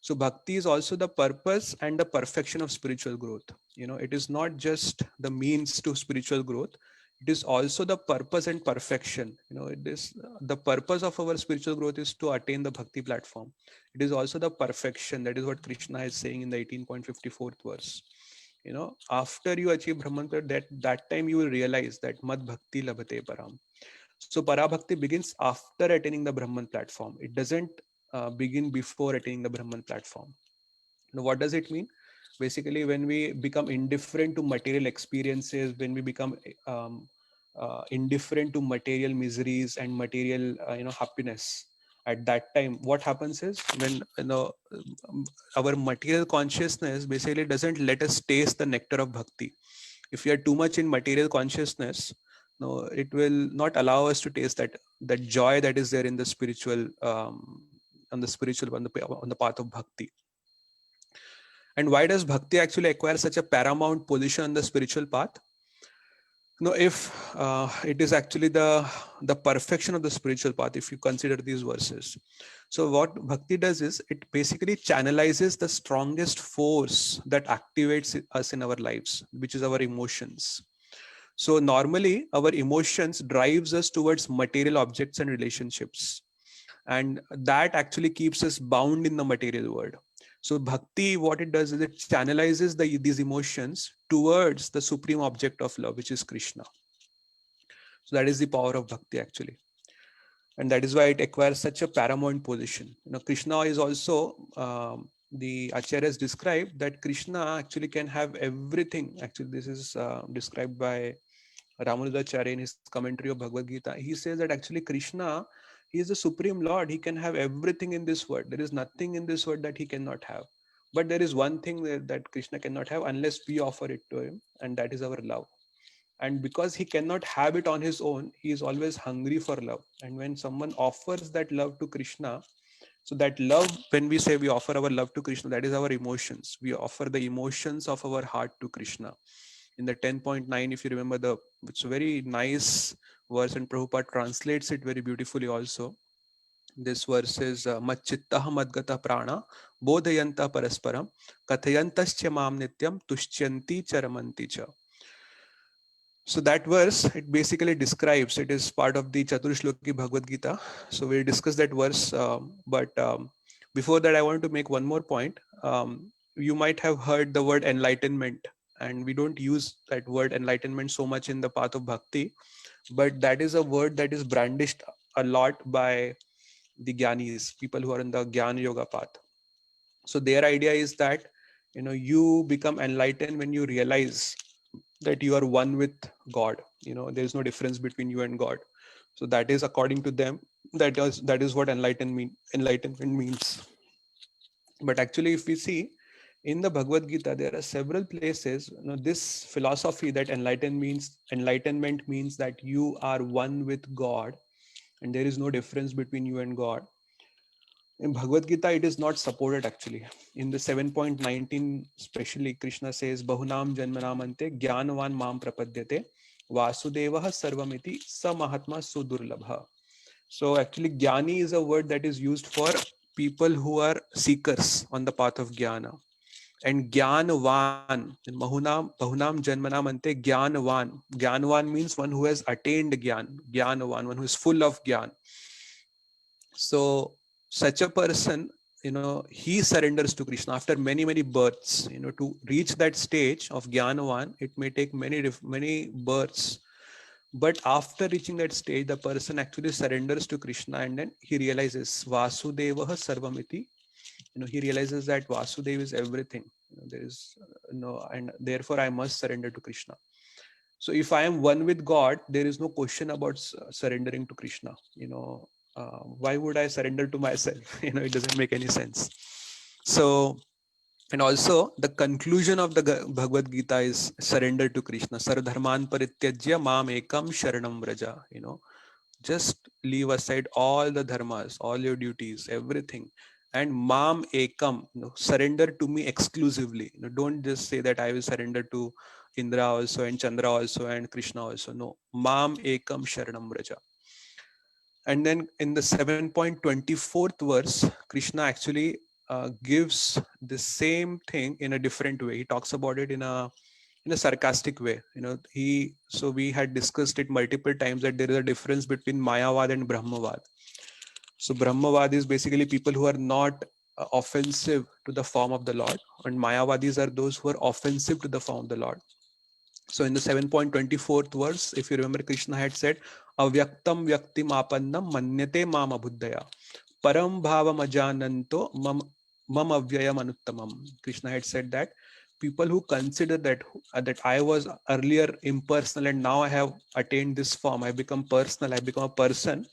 Speaker 1: So bhakti is also the purpose and the perfection of spiritual growth. It is not just the means to spiritual growth. It is also the purpose and perfection. It is the purpose of our spiritual growth is to attain the bhakti platform. It is also the perfection. That is what Krishna is saying in the 18.54th verse. After you achieve Brahmantar, that time you will realize that Mad Bhakti Labhate Param. So Parabhakti begins after attaining the Brahman platform. It doesn't begin before attaining the Brahman platform. Now, what does it mean? Basically, when we become indifferent to material experiences, when we become indifferent to material miseries and material, happiness, at that time, what happens is when our material consciousness basically doesn't let us taste the nectar of bhakti. If we are too much in material consciousness, no, it will not allow us to taste that joy that is there in the spiritual, on the path of bhakti. And why does bhakti actually acquire such a paramount position on the spiritual path? If it is actually the perfection of the spiritual path, if you consider these verses. So what bhakti does is it basically channelizes the strongest force that activates us in our lives, which is our emotions. So normally our emotions drives us towards material objects and relationships, and that actually keeps us bound in the material world. So bhakti, what it does is it channelizes these emotions towards the supreme object of love, which is Krishna. So that is the power of bhakti actually. And that is why it acquires such a paramount position. Krishna is also, the acharyas described that Krishna actually can have everything. Actually, this is described by Ramanujacharya in his commentary of Bhagavad Gita. He says that actually Krishna, he is the supreme Lord. He can have everything in this world. There is nothing in this world that he cannot have. But there is one thing that Krishna cannot have unless we offer it to him, and that is our love. And because he cannot have it on his own, he is always hungry for love. And when someone offers that love to Krishna, so that love, when we say we offer our love to Krishna, that is our emotions. We offer the emotions of our heart to Krishna. In the 10.9, if you remember, it's a very nice verse, and Prabhupada translates it very beautifully also. This verse is Machittah Madgata Prana Bodhayanta Parasparam Kathayantascha Mam Nityam Tushyanti Charamanti Cha. So that verse, it basically describes, it is part of the Chaturshloki Bhagavad Gita. So we'll discuss that verse. But before that, I want to make one more point. You might have heard the word enlightenment, and we don't use that word enlightenment so much in the path of bhakti, but that is a word that is brandished a lot by the Gyanis, people who are in the Gyan Yoga path. So their idea is that, you become enlightened when you realize that you are one with God. There is no difference between you and God. So that is, according to them, that is what enlightenment means. But actually, if we see in the Bhagavad Gita, there are several places, this philosophy that enlightenment means that you are one with God, and there is no difference between you and God. In Bhagavad Gita, it is not supported actually. In the 7.19, especially, Krishna says, Bahunam Janmanamante Jnanavan Mam Prapadyate Vasudevah Sarvamiti Sa Mahatma Sudurlabha. So actually, Jnani is a word that is used for people who are seekers on the path of Jnana. And Jnanavan, Bahunam Janmanamante Jnanavan. Jnanavan means one who has attained Jnana. Jnanavan, one who is full of Jnana. So such a person, he surrenders to Krishna after many births. To reach that stage of Jnanavan, it may take many births. But after reaching that stage, the person actually surrenders to Krishna, and then he realizes Vasudevah Sarvamiti. He realizes that Vasudev is everything. There is and therefore I must surrender to Krishna. So if I am one with God, there is no question about surrendering to Krishna. Why would I surrender to myself? It doesn't make any sense. So, and also the conclusion of the Bhagavad Gita is surrender to Krishna. Sarvadharman parityajya mam ekam sharanam vraja. Just leave aside all the dharmas, all your duties, everything, and mam ekam, surrender to me exclusively. Don't just say that I will surrender to Indra also and Chandra also and Krishna also. No, mam ekam sharanam vraja. And then in the 7.24th verse, Krishna actually gives the same thing in a different way. He talks about it in a sarcastic way. So we had discussed it multiple times that there is a difference between Mayavad and Brahmavad. So Brahmavad is basically people who are not offensive to the form of the Lord, and Mayavadis are those who are offensive to the form of the Lord. So in the 7.24th verse, if you remember, Krishna had said, Avyaktam vyaktim apannam manyate mama buddhaya. Param bhavam ajananto mam avyayam anuttamam. Krishna had said that people who consider that I was earlier impersonal and now I have attained this form, I become personal, I become a person.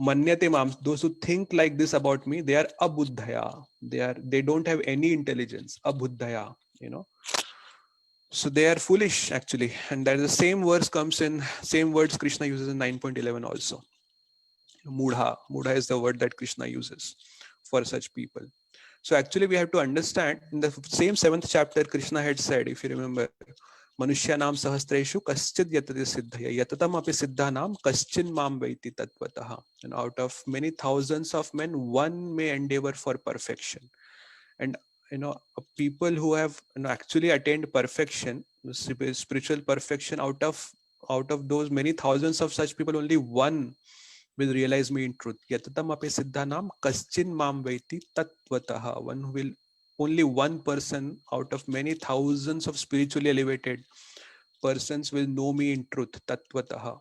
Speaker 1: Manyate mam, those who think like this about me, they are abuddhaya. They don't have any intelligence. Abuddhaya, So they are foolish actually. And that is the same same words Krishna uses in 9.11 also. Mudha. Mudha is the word that Krishna uses for such people. So actually we have to understand in the same 7th chapter, Krishna had said, if you remember, Manushyanam sahasreshu kaschid yatati siddhaya yatatam api siddhanam kaschin mam vaiti tatvataha. And out of many thousands of men, one may endeavor for perfection. And people who have actually attained perfection, spiritual perfection, out of those many thousands of such people, only one will realize me in truth. Yatatam api siddhanam kaschin mam vaiti tatvataha. Only one person out of many thousands of spiritually elevated persons will know me in truth, tatvataha.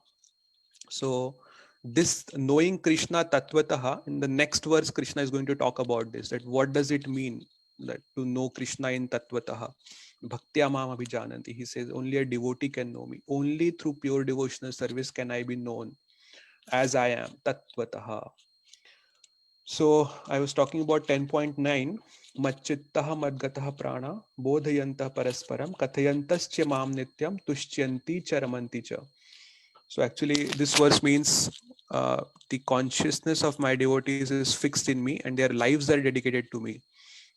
Speaker 1: So this knowing Krishna tatvataha, in the next verse Krishna is going to talk about this, that what does it mean that to know Krishna in tatvataha. Bhaktya mam abhijananti. He says only a devotee can know me. Only through pure devotional service can I be known as I am, tatvataha. So I was talking about 10.9, Machittaha madgataha prana, bodhayantah parasparam, kathayantascha mam nityam, tushyanti charamanti cha. So actually this verse means the consciousness of my devotees is fixed in me and their lives are dedicated to me.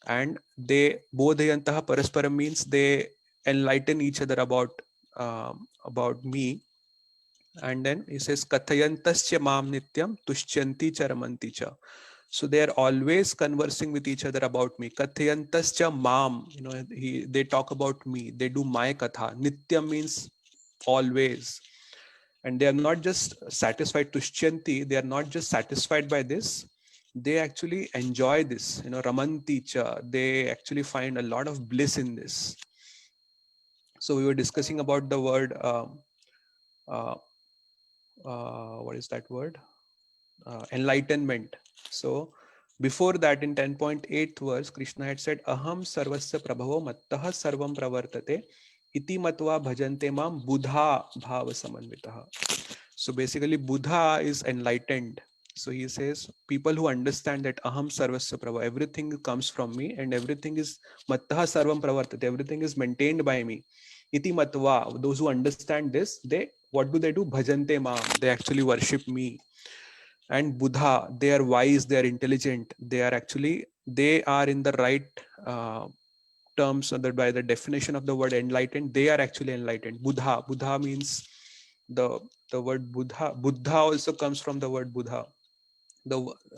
Speaker 1: And they, bodhayantaha parasparam means they enlighten each other about me. And then he says kathayantascha mam nityam tushyanti charamanti cha. So they are always conversing with each other about me. Kathayantascha mam, they talk about me, they do my katha. Nityam means always. And they are not just satisfied, tushyanti, they are not just satisfied by this, they actually enjoy this, ramanti cha, they actually find a lot of bliss in this. So we were discussing about the word what is that word? Enlightenment. So before that, in 10.8 verse, Krishna had said, Aham sarvasya prabhavo mattaha sarvam pravartate iti matva bhajante mam buddha bhava samanvitaha. So basically Buddha is enlightened. So he says people who understand that Aham sarvasya prabhava, everything comes from me and everything is mattaha sarvam pravartate, everything is maintained by me. Iti matva, those who understand this, what do? Bhajante mam, they actually worship me. And Buddha, they are wise, they are intelligent, they are in the right terms, so that by the definition of the word enlightened, they are actually enlightened. Buddha means the word Buddha also comes from the word Buddha.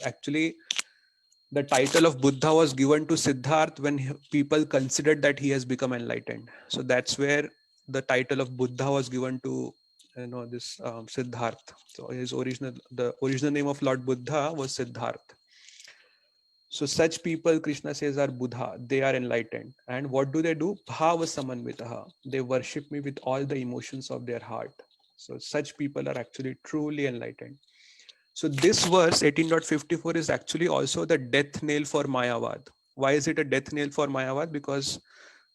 Speaker 1: Actually the title of Buddha was given to Siddhartha when people considered that he has become enlightened. So that's where the title of Buddha was given to this Siddhartha. So the original name of Lord Buddha was Siddhartha. So such people, Krishna says, are Buddha. They are enlightened. And what do? Bhava samanvitaha. They worship me with all the emotions of their heart. So such people are actually truly enlightened. So this verse 18.54 is actually also the death nail for Mayavad. Why is it a death nail for Mayavad? Because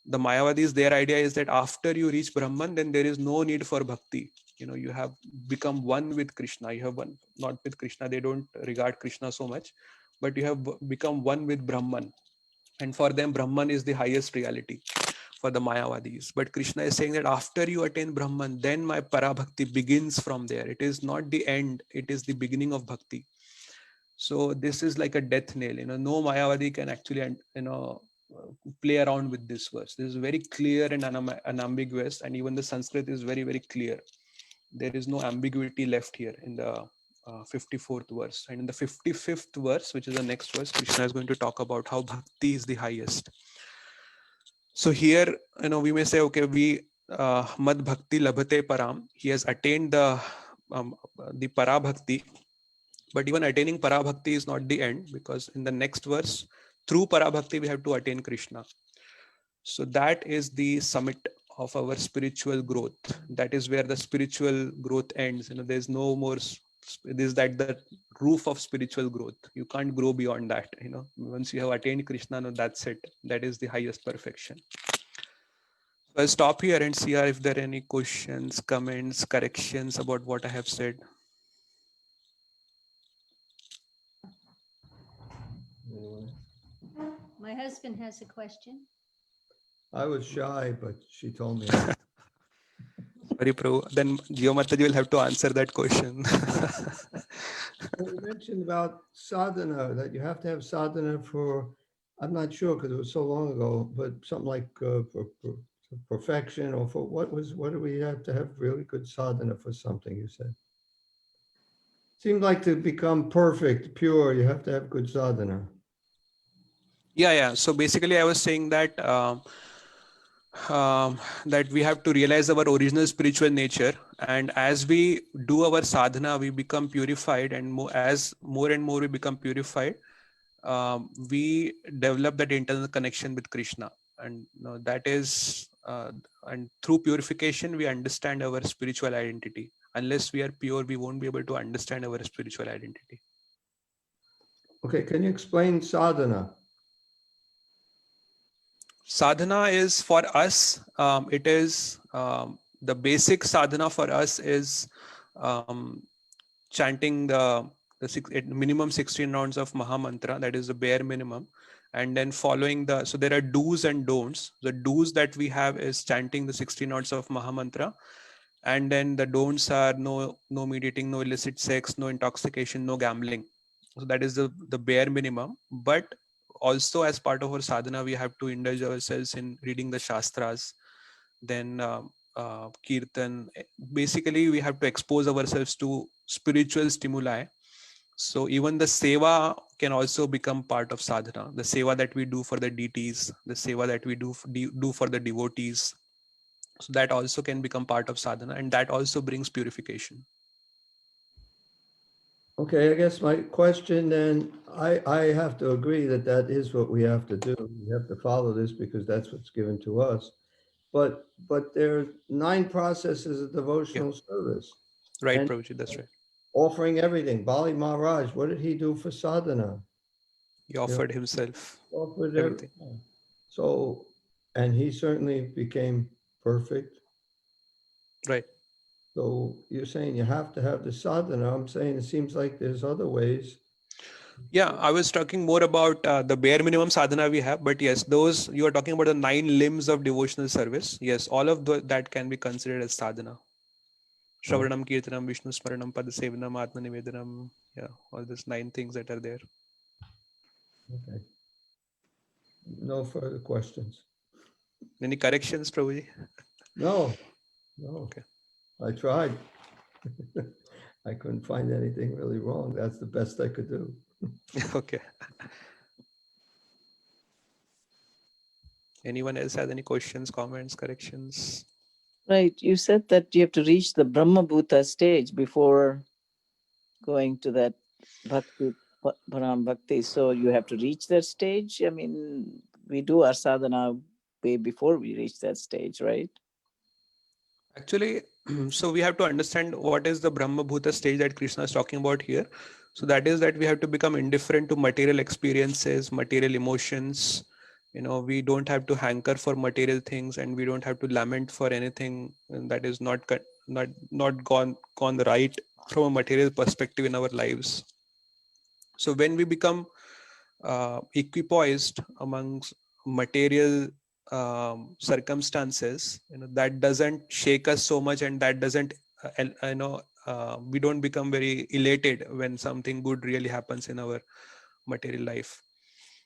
Speaker 1: the Mayavadis, their idea is that after you reach Brahman, then there is no need for bhakti. You have become one with Krishna. You have one, not with Krishna. They don't regard Krishna so much, but you have become one with Brahman. And for them, Brahman is the highest reality for the Mayavadis. But Krishna is saying that after you attain Brahman, then my Parabhakti begins from there. It is not the end, it is the beginning of bhakti. So this is like a death nail. No Mayavadi can actually, play around with this verse. This is very clear and unambiguous, and even the Sanskrit is very, very clear. There is no ambiguity left here in the 54th verse. And in the 55th verse, which is the next verse, Krishna is going to talk about how bhakti is the highest. So here, we may say, okay, mad bhakti labhate param. He has attained the parabhakti. But even attaining parabhakti is not the end, because in the next verse, through parabhakti, we have to attain Krishna. So that is the summit of our spiritual growth. That is where the spiritual growth ends. There's no more. This that the roof of spiritual growth. You can't grow beyond that. Once you have attained Krishna, that's it. That is the highest perfection. So I'll stop here and see if there are any questions, comments, corrections about what I have said.
Speaker 5: My husband has a question.
Speaker 6: I was shy, but she told me.
Speaker 1: Sorry, Prabhu. Then Jio Mataji will have to answer that question.
Speaker 6: You mentioned about sadhana, that you have to have sadhana for, I'm not sure because it was so long ago, but something like for perfection, or for what do we have to have really good sadhana for something, you said? Seemed like to become perfect, pure, you have to have good sadhana.
Speaker 1: Yeah. So basically, I was saying that that we have to realize our original spiritual nature, and as we do our sadhana, we become purified, and as more and more we become purified, we develop that internal connection with Krishna, and that is, and through purification, we understand our spiritual identity. Unless we are pure, we won't be able to understand our spiritual identity.
Speaker 6: Okay, can you explain sadhana?
Speaker 1: Sadhana is for us, it is the basic sadhana for us is chanting the minimum 16 rounds of Mahamantra. That is the bare minimum. And then following so there are do's and don'ts. The do's that we have is chanting the 16 rounds of Mahamantra. And then the don'ts are no meat eating, no illicit sex, no intoxication, no gambling. So that is the bare minimum. But also as part of our sadhana, we have to indulge ourselves in reading the Shastras, then Kirtan. Basically, we have to expose ourselves to spiritual stimuli. So even the seva can also become part of sadhana. The seva that we do for the deities, the seva that we do for the devotees. So that also can become part of sadhana, and that also brings purification.
Speaker 6: Okay, I guess my question then, I have to agree that is what we have to do. We have to follow this because that's what's given to us. But there are 9 processes of devotional service.
Speaker 1: Right,
Speaker 6: And
Speaker 1: Prabhuji, that's right.
Speaker 6: offering everything. Bali Maharaj, what did he do for sadhana?
Speaker 1: He offered himself.
Speaker 6: Offered
Speaker 1: everything.
Speaker 6: So, and he certainly became perfect.
Speaker 1: Right.
Speaker 6: So you're saying you have to have the sadhana. I'm saying it seems like there's other ways.
Speaker 1: Yeah, I was talking more about the bare minimum sadhana we have, but yes, those you are talking about the 9 limbs of devotional service. Yes, all of that can be considered as sadhana. Shravanam, Kirtanam, Vishnu Smaranam, Padasevanam, Atma Nivedanam. Yeah, all these 9 things that are there.
Speaker 6: Okay. No further questions.
Speaker 1: Any corrections, Prabhuji?
Speaker 6: No.
Speaker 1: Okay.
Speaker 6: I tried. I couldn't find anything really wrong. That's the best I could do.
Speaker 1: Okay. Anyone else has any questions, comments, corrections?
Speaker 2: Right. You said that you have to reach the Brahma Bhuta stage before going to that Bhakti, Param Bhakti. So you have to reach that stage. I mean, we do our sadhana way before we reach that stage, right?
Speaker 1: Actually, so we have to understand what is the Brahma Bhuta stage that Krishna is talking about here. So that is that we have to become indifferent to material experiences, material emotions, We don't have to hanker for material things, and we don't have to lament for anything that is not gone right from a material perspective in our lives. So when we become equipoised amongst material circumstances, that doesn't shake us so much, and that doesn't we don't become very elated when something good really happens in our material life.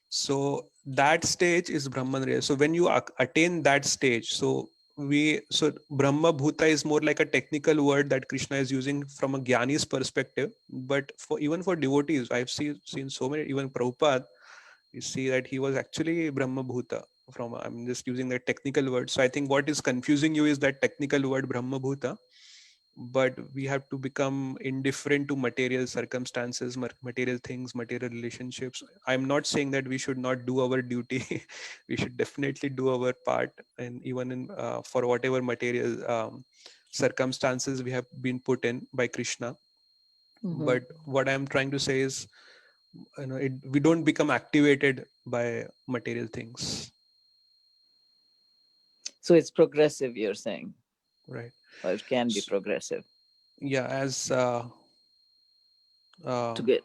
Speaker 1: So that stage is Brahman real. So when you attain that stage, so Brahma Bhuta is more like a technical word that Krishna is using from a Jnani's perspective. But even for devotees, I've seen so many, even Prabhupada, you see that he was actually Brahma Bhuta. I'm just using that technical word. So I think what is confusing you is that technical word Brahma Bhuta. But we have to become indifferent to material circumstances, material things, material relationships. I'm not saying that we should not do our duty. We should definitely do our part, and even in for whatever material circumstances we have been put in by Krishna. But what I'm trying to say is, we don't become activated by material things.
Speaker 2: So it's progressive, you're saying,
Speaker 1: Right.
Speaker 2: or it can be progressive.
Speaker 1: Yeah, as
Speaker 2: to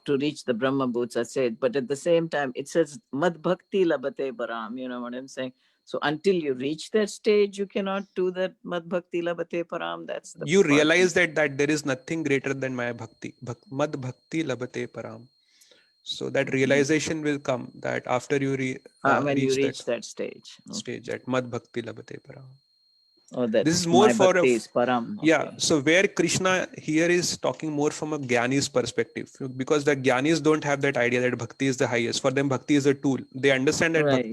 Speaker 2: reach the Brahma Bhuta state. But at the same time, it says Mad Bhakti Labate Param. You know what I'm saying? So until you reach that stage, you cannot do that Mad Bhakti Labate Param. That's the
Speaker 1: you
Speaker 2: part.
Speaker 1: realize that there is nothing greater than my bhakti. Mad Bhakti Labate Param. So that realization will come that after you
Speaker 2: when you
Speaker 1: reach
Speaker 2: reach
Speaker 1: that
Speaker 2: that stage.
Speaker 1: stage at Mad Bhakti Labate Param.
Speaker 2: Oh, that
Speaker 1: This is more
Speaker 2: my
Speaker 1: for
Speaker 2: bhakti is param.
Speaker 1: Yeah,
Speaker 2: Okay.
Speaker 1: so where Krishna here is talking more from a Jnani's perspective, because the Jnanis don't have that idea that bhakti is the highest. For them, bhakti is a tool. They understand that
Speaker 2: Right,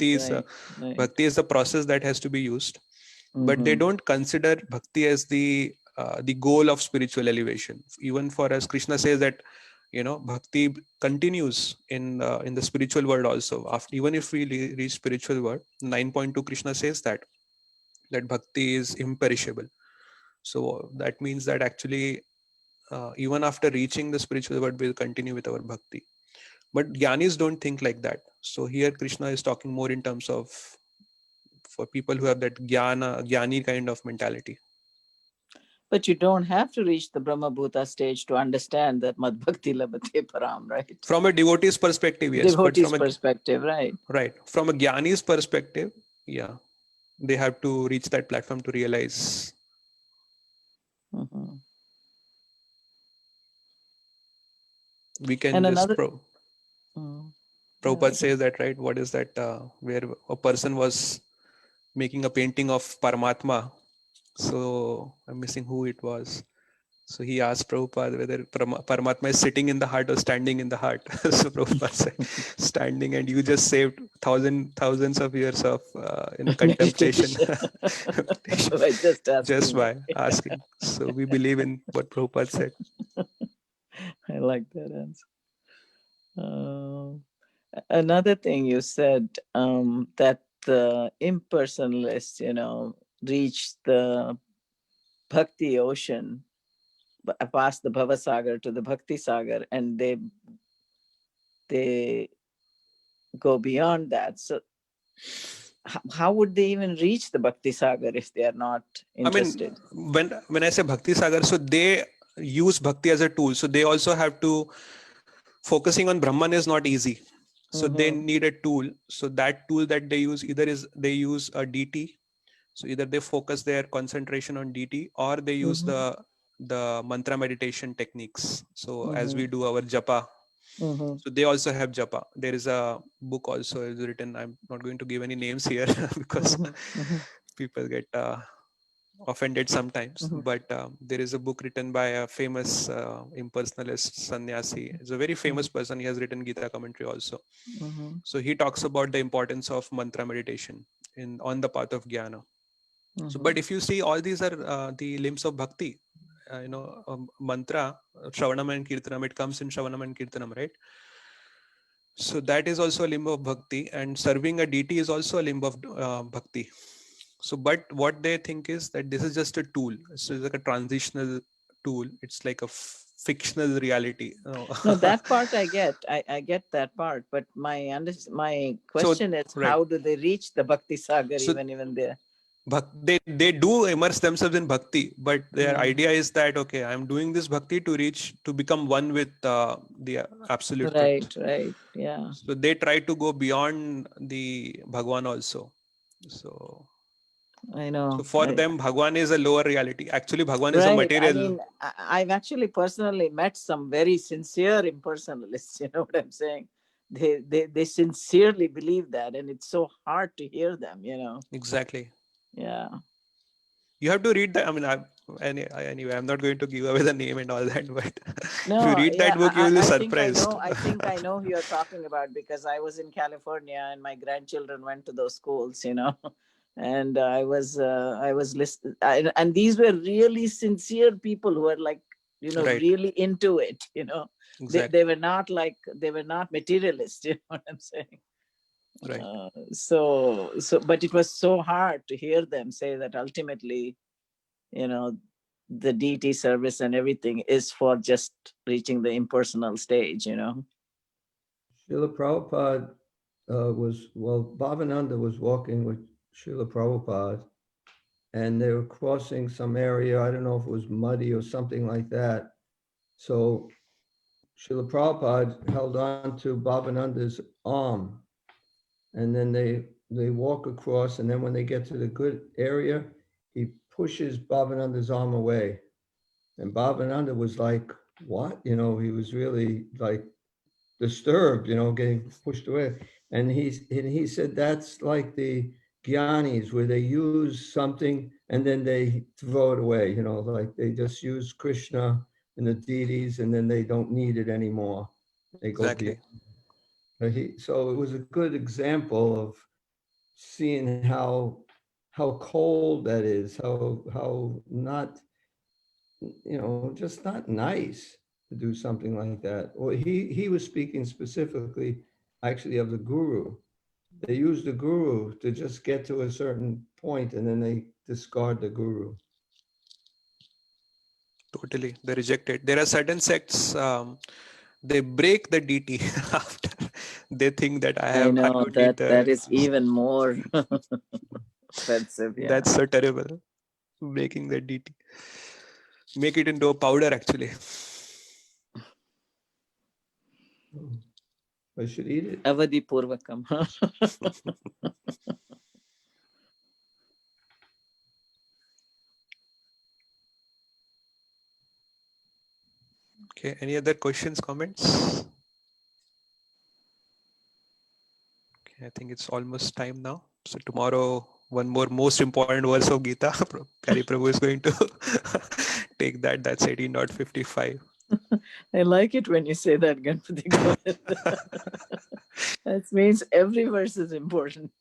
Speaker 1: bhakti is a process that has to be used, but they don't consider bhakti as the goal of spiritual elevation. Even for us, Krishna says that bhakti continues in the spiritual world also. Even if we reach spiritual world, 9.2 Krishna says that bhakti is imperishable. So that means that actually, even after reaching the spiritual world, we'll continue with our bhakti. But Jnanis don't think like that. So here Krishna is talking more in terms of for people who have that jnani kind of mentality.
Speaker 2: But you don't have to reach the Brahma Bhuta stage to understand that Mad Bhakti Labate Param, right?
Speaker 1: From a devotee's perspective, yes.
Speaker 2: Devotee's perspective, right?
Speaker 1: Right. From a jnani's perspective, yeah, they have to reach that platform to realize. We can
Speaker 2: And
Speaker 1: just
Speaker 2: another.
Speaker 1: Prabhupada says that, right? What is that? Where a person was making a painting of Paramatma. So I'm missing who it was. So he asked Prabhupada whether Paramatma is sitting in the heart or standing in the heart. So Prabhupada said, standing, and you just saved thousands of years of contemplation. just by asking. So we believe in what Prabhupada said.
Speaker 2: I like that answer. Another thing you said, that the impersonalists, reach the Bhakti ocean, past the Bhava Sagar to the Bhakti Sagar, and they go beyond that. So how would they even reach the Bhakti Sagar if they are not interested?
Speaker 1: I mean, when I say Bhakti Sagar, so they use Bhakti as a tool. So they also have to, focusing on Brahman is not easy. So they need a tool. So that tool that they use, they use a DT. So either they focus their concentration on DT, or they use the mantra meditation techniques. So as we do our japa, so they also have japa. There is a book also is written. I'm not going to give any names here because people get offended sometimes. But there is a book written by a famous impersonalist sannyasi. It's a very famous person. He has written Gita commentary also. So he talks about the importance of mantra meditation on the path of jnana. So, but if you see, all these are the limbs of bhakti. Mantra, Shravanam and Kirtanam, it comes in Shravanam and Kirtanam, right? So that is also a limb of bhakti, and serving a deity is also a limb of bhakti. So, but what they think is that this is just a tool. So it's like a transitional tool. It's like a fictional reality.
Speaker 2: No, that part I get. I get that part. But my question is,
Speaker 1: right.
Speaker 2: how do they reach the Bhakti Sagar
Speaker 1: So
Speaker 2: even there?
Speaker 1: They do immerse themselves in bhakti, but their
Speaker 2: Mm.
Speaker 1: idea is that, okay, I'm doing this bhakti to become one with the absolute truth.
Speaker 2: Right. Yeah.
Speaker 1: So they try to go beyond the Bhagwan also. So
Speaker 2: I know.
Speaker 1: for them, Bhagwan is a lower reality. Actually, Bhagwan is a
Speaker 2: Right. I
Speaker 1: material.
Speaker 2: mean, I've actually personally met some very sincere impersonalists. You know what I'm saying? They sincerely believe that, and it's so hard to hear them. You know.
Speaker 1: Exactly.
Speaker 2: Yeah.
Speaker 1: You have to read that. I mean, anyway, I'm not going to give away the name and all that, but if you
Speaker 2: No.
Speaker 1: read
Speaker 2: Yeah.
Speaker 1: that book, you will be
Speaker 2: I think I
Speaker 1: surprised.
Speaker 2: know. I think I know who you're talking about because I was in California and my grandchildren went to those schools. You know. And I was listening, and these were really sincere people who were like, you know,
Speaker 1: Right.
Speaker 2: really into it. You know,
Speaker 1: Exactly.
Speaker 2: they were not materialists. You know what I'm saying?
Speaker 1: Right.
Speaker 2: So, but it was so hard to hear them say that ultimately, you know, the deity service and everything is for just reaching the impersonal stage. You know.
Speaker 6: Srila Prabhupada Bhavananda was walking with Srila Prabhupada, and they were crossing some area. I don't know if it was muddy or something like that. So Srila Prabhupada held on to Bhavananda's arm, and then they walk across, and then when they get to the good area, he pushes Bhavananda's arm away. And Bhavananda was like, what? You know, he was really like disturbed, you know, getting pushed away. And he said that's like the Gyanis, where they use something and then they throw it away, you know, like they just use Krishna and the deities and then they don't need it anymore. They go
Speaker 1: Exactly.
Speaker 6: beyond. So it was a good example of seeing how cold that is, how not, you know, just not nice to do something like that. Well, he was speaking specifically actually of the guru. They use the guru to just get to a certain point and then they discard the guru.
Speaker 1: Totally. They reject it. There are certain sects, they break the deity after they think that I
Speaker 2: know
Speaker 1: don't need
Speaker 2: that
Speaker 1: the.
Speaker 2: is even more offensive. Yeah.
Speaker 1: That's so terrible. Breaking the deity. Make it into a powder, actually.
Speaker 6: I should eat it.
Speaker 2: Avadi Purvakam.
Speaker 1: Okay. Any other questions, comments? Okay, I think it's almost time now. So tomorrow, one more most important verse of Gita. Kari Prabhu is going to take that. That's 18.55.
Speaker 2: I like it when you say that, Ganapati. That means every verse is important.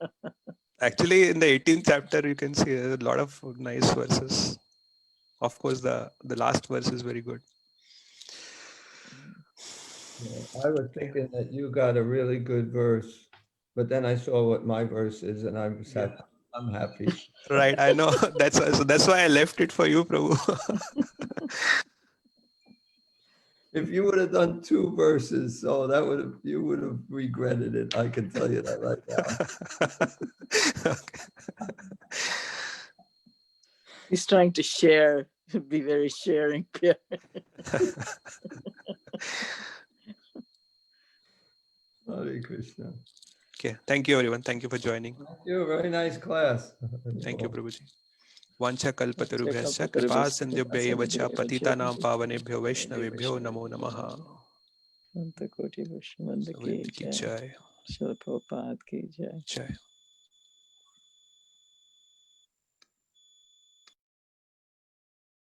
Speaker 1: Actually, in the 18th chapter, you can see a lot of nice verses. Of course, the last verse is very good.
Speaker 6: Yeah, I was thinking that you got a really good verse, but then I saw what my verse is and I'm happy. I'm happy.
Speaker 1: Right, I know. That's why I left it for you, Prabhu.
Speaker 6: If you would have done 2 verses, you would have regretted it. I can tell you that right now.
Speaker 1: Okay.
Speaker 2: He's trying to share, be very sharing.
Speaker 6: Hare Krishna.
Speaker 1: Okay, thank you everyone. Thank you for joining.
Speaker 6: Thank you. Very nice class.
Speaker 1: Thank you, Prabhuji. Vancha kalpatarubhyascha kripa sindhubhya eva cha patitanam pavanebhyo vaishnavebhyo namo namaha.
Speaker 2: Santa Koti Vishwamanda
Speaker 1: Savriddhi ki
Speaker 2: ki jai.
Speaker 1: jai.
Speaker 2: Srila Prabhupada ki jai.
Speaker 1: Jai.